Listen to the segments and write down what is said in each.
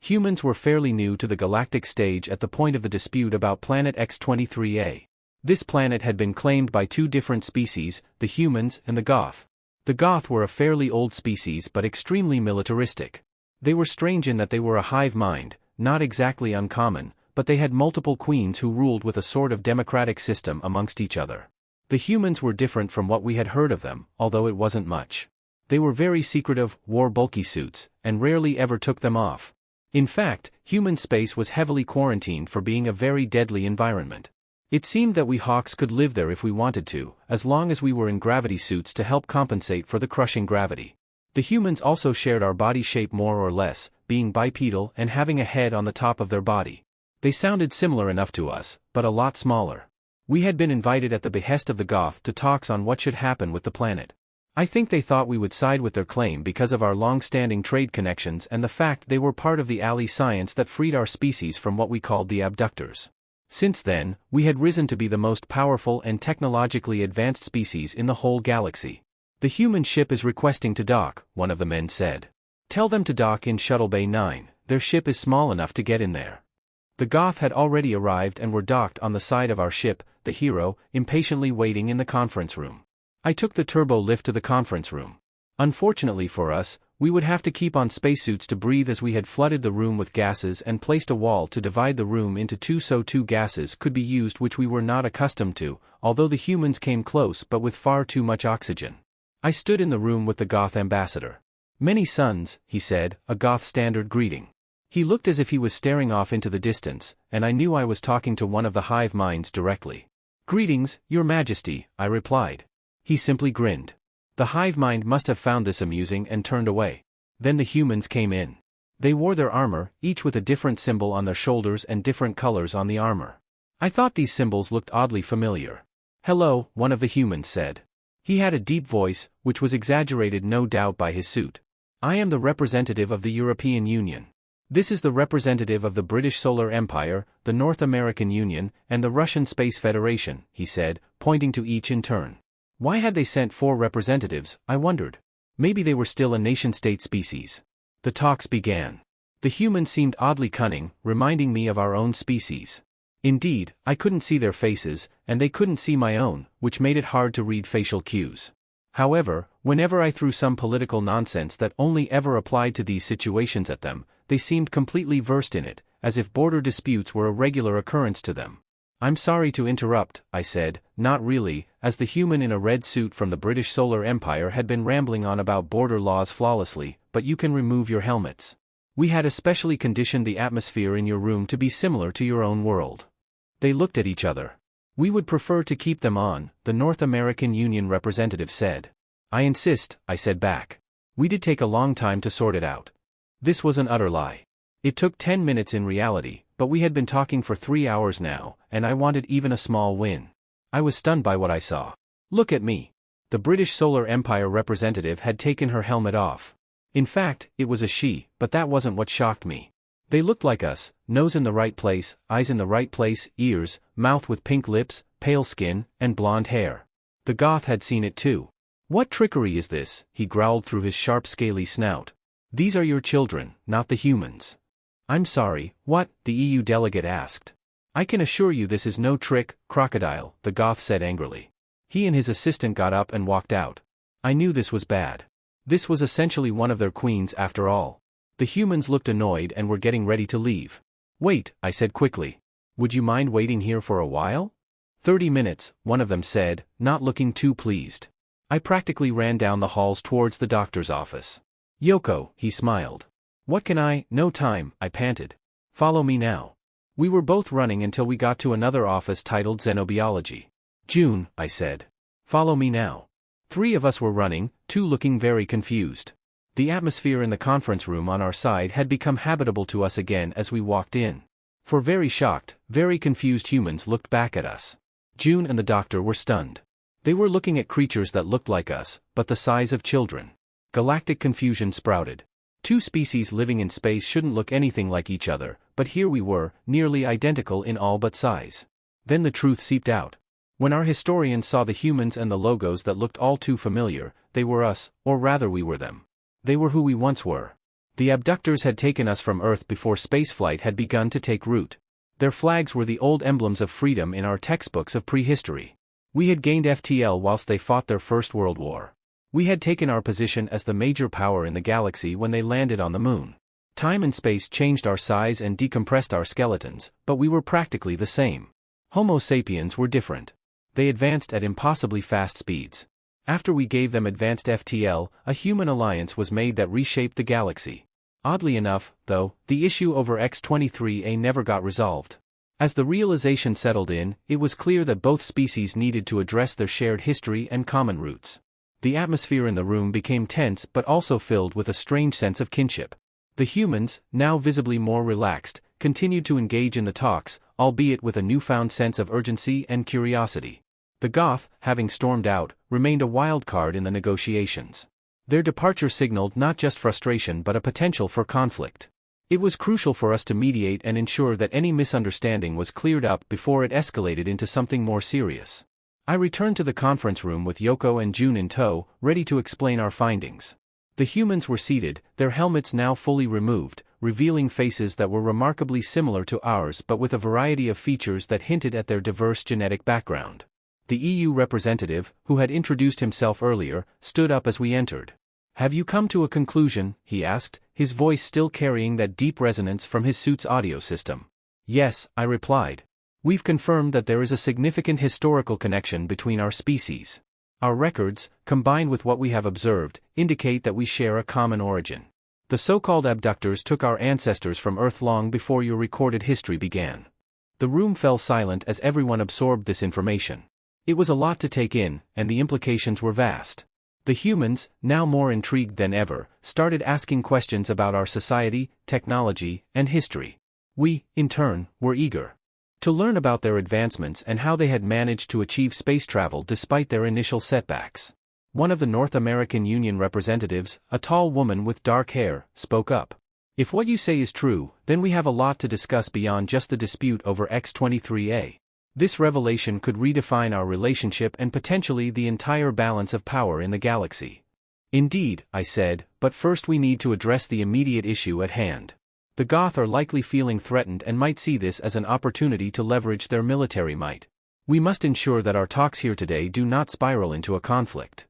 Humans were fairly new to the galactic stage at the point of the dispute about planet X-23A. This planet had been claimed by two different species, the humans and the Goth. The Goth were a fairly old species but extremely militaristic. They were strange in that they were a hive mind, not exactly uncommon, but they had multiple queens who ruled with a sort of democratic system amongst each other. The humans were different from what we had heard of them, although it wasn't much. They were very secretive, wore bulky suits, and rarely ever took them off. In fact, human space was heavily quarantined for being a very deadly environment. It seemed that we Hawks could live there if we wanted to, as long as we were in gravity suits to help compensate for the crushing gravity. The humans also shared our body shape more or less, being bipedal and having a head on the top of their body. They sounded similar enough to us, but a lot smaller. We had been invited at the behest of the Goth to talks on what should happen with the planet. I think they thought we would side with their claim because of our long-standing trade connections and the fact they were part of the ally science that freed our species from what we called the abductors. Since then, we had risen to be the most powerful and technologically advanced species in the whole galaxy. The human ship is requesting to dock, one of the men said. Tell them to dock in Shuttle Bay 9, their ship is small enough to get in there. The Goth had already arrived and were docked on the side of our ship, the Hero, impatiently waiting in the conference room. I took the turbo lift to the conference room. Unfortunately for us, we would have to keep on spacesuits to breathe as we had flooded the room with gases and placed a wall to divide the room into two so two gases could be used, which we were not accustomed to, although the humans came close but with far too much oxygen. I stood in the room with the Goth ambassador. Many suns, he said, a Goth standard greeting. He looked as if he was staring off into the distance, and I knew I was talking to one of the hive minds directly. Greetings, Your Majesty, I replied. He simply grinned. The hive mind must have found this amusing and turned away. Then the humans came in. They wore their armor, each with a different symbol on their shoulders and different colors on the armor. I thought these symbols looked oddly familiar. Hello, one of the humans said. He had a deep voice, which was exaggerated no doubt by his suit. I am the representative of the European Union. This is the representative of the British Solar Empire, the North American Union, and the Russian Space Federation, he said, pointing to each in turn. Why had they sent 4 representatives, I wondered. Maybe they were still a nation-state species. The talks began. The humans seemed oddly cunning, reminding me of our own species. Indeed, I couldn't see their faces, and they couldn't see my own, which made it hard to read facial cues. However, whenever I threw some political nonsense that only ever applied to these situations at them, they seemed completely versed in it, as if border disputes were a regular occurrence to them. I'm sorry to interrupt, I said, not really, as the human in a red suit from the British Solar Empire had been rambling on about border laws flawlessly, but you can remove your helmets. We had especially conditioned the atmosphere in your room to be similar to your own world. They looked at each other. We would prefer to keep them on, the North American Union representative said. I insist, I said back. We did take a long time to sort it out. This was an utter lie. It took 10 minutes in reality, but we had been talking for 3 hours now, and I wanted even a small win. I was stunned by what I saw. Look at me. The British Solar Empire representative had taken her helmet off. In fact, it was a she, but that wasn't what shocked me. They looked like us, nose in the right place, eyes in the right place, ears, mouth with pink lips, pale skin, and blonde hair. The Goth had seen it too. What trickery is this? He growled through his sharp scaly snout. These are your children, not the humans. I'm sorry, what? The EU delegate asked. I can assure you this is no trick, crocodile, the Goth said angrily. He and his assistant got up and walked out. I knew this was bad. This was essentially one of their queens after all. The humans looked annoyed and were getting ready to leave. Wait, I said quickly. Would you mind waiting here for a while? 30 minutes, one of them said, not looking too pleased. I practically ran down the halls towards the doctor's office. Yoko, he smiled. What can no time, I panted. Follow me now. We were both running until we got to another office titled Xenobiology. June, I said. Follow me now. 3 of us were running, 2 looking very confused. The atmosphere in the conference room on our side had become habitable to us again as we walked in. 4 very shocked, very confused humans looked back at us. June and the doctor were stunned. They were looking at creatures that looked like us, but the size of children. Galactic confusion sprouted. 2 species living in space shouldn't look anything like each other, but here we were, nearly identical in all but size. Then the truth seeped out. When our historians saw the humans and the logos that looked all too familiar, they were us, or rather we were them. They were who we once were. The abductors had taken us from Earth before spaceflight had begun to take root. Their flags were the old emblems of freedom in our textbooks of prehistory. We had gained FTL whilst they fought their First World War. We had taken our position as the major power in the galaxy when they landed on the moon. Time and space changed our size and decompressed our skeletons, but we were practically the same. Homo sapiens were different. They advanced at impossibly fast speeds. After we gave them advanced FTL, a human alliance was made that reshaped the galaxy. Oddly enough, though, the issue over X-23A never got resolved. As the realization settled in, it was clear that both species needed to address their shared history and common roots. The atmosphere in the room became tense but also filled with a strange sense of kinship. The humans, now visibly more relaxed, continued to engage in the talks, albeit with a newfound sense of urgency and curiosity. The Goth, having stormed out, remained a wild card in the negotiations. Their departure signaled not just frustration but a potential for conflict. It was crucial for us to mediate and ensure that any misunderstanding was cleared up before it escalated into something more serious. I returned to the conference room with Yoko and June in tow, ready to explain our findings. The humans were seated, their helmets now fully removed, revealing faces that were remarkably similar to ours but with a variety of features that hinted at their diverse genetic background. The EU representative, who had introduced himself earlier, stood up as we entered. "Have you come to a conclusion?" he asked, his voice still carrying that deep resonance from his suit's audio system. "Yes," I replied. "We've confirmed that there is a significant historical connection between our species. Our records, combined with what we have observed, indicate that we share a common origin. The so-called abductors took our ancestors from Earth long before your recorded history began." The room fell silent as everyone absorbed this information. It was a lot to take in, and the implications were vast. The humans, now more intrigued than ever, started asking questions about our society, technology, and history. We, in turn, were eager to learn about their advancements and how they had managed to achieve space travel despite their initial setbacks. One of the North American Union representatives, a tall woman with dark hair, spoke up. "If what you say is true, then we have a lot to discuss beyond just the dispute over X-23A. This revelation could redefine our relationship and potentially the entire balance of power in the galaxy." "Indeed," I said, "but first we need to address the immediate issue at hand. The Goth are likely feeling threatened and might see this as an opportunity to leverage their military might. We must ensure that our talks here today do not spiral into a conflict."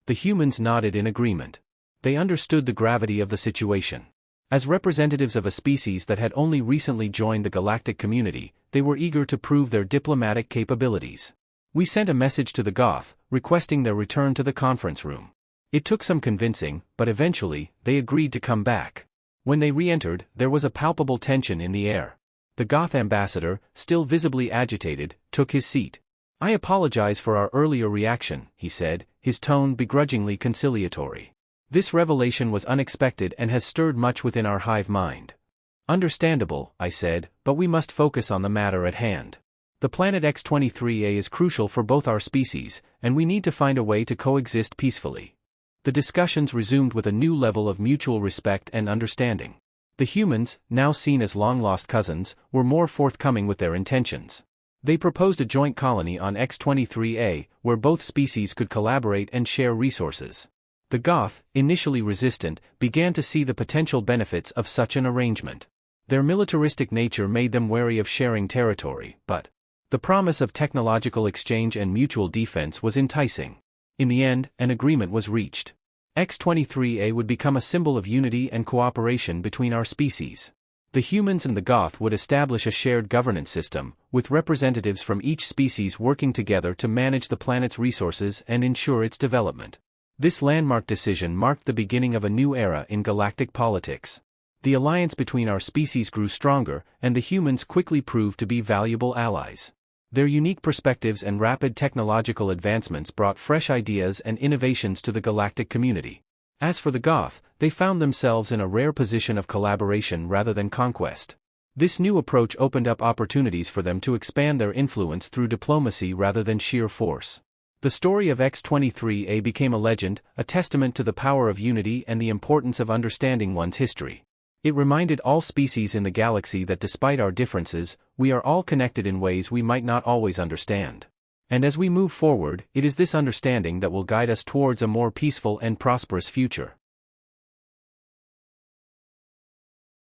The humans nodded in agreement. They understood the gravity of the situation. As representatives of a species that had only recently joined the galactic community, they were eager to prove their diplomatic capabilities. We sent a message to the Goth, requesting their return to the conference room. It took some convincing, but eventually, they agreed to come back. When they re-entered, there was a palpable tension in the air. The Goth ambassador, still visibly agitated, took his seat. "I apologize for our earlier reaction," he said, his tone begrudgingly conciliatory. "This revelation was unexpected and has stirred much within our hive mind." "Understandable," I said, "but we must focus on the matter at hand. The planet X-23A is crucial for both our species, and we need to find a way to coexist peacefully." The discussions resumed with a new level of mutual respect and understanding. The humans, now seen as long-lost cousins, were more forthcoming with their intentions. They proposed a joint colony on X-23A, where both species could collaborate and share resources. The Goth, initially resistant, began to see the potential benefits of such an arrangement. Their militaristic nature made them wary of sharing territory, but the promise of technological exchange and mutual defense was enticing. In the end, an agreement was reached. X-23A would become a symbol of unity and cooperation between our species. The humans and the Goth would establish a shared governance system, with representatives from each species working together to manage the planet's resources and ensure its development. This landmark decision marked the beginning of a new era in galactic politics. The alliance between our species grew stronger, and the humans quickly proved to be valuable allies. Their unique perspectives and rapid technological advancements brought fresh ideas and innovations to the galactic community. As for the Goth, they found themselves in a rare position of collaboration rather than conquest. This new approach opened up opportunities for them to expand their influence through diplomacy rather than sheer force. The story of X-23A became a legend, a testament to the power of unity and the importance of understanding one's history. It reminded all species in the galaxy that despite our differences, we are all connected in ways we might not always understand. And as we move forward, it is this understanding that will guide us towards a more peaceful and prosperous future.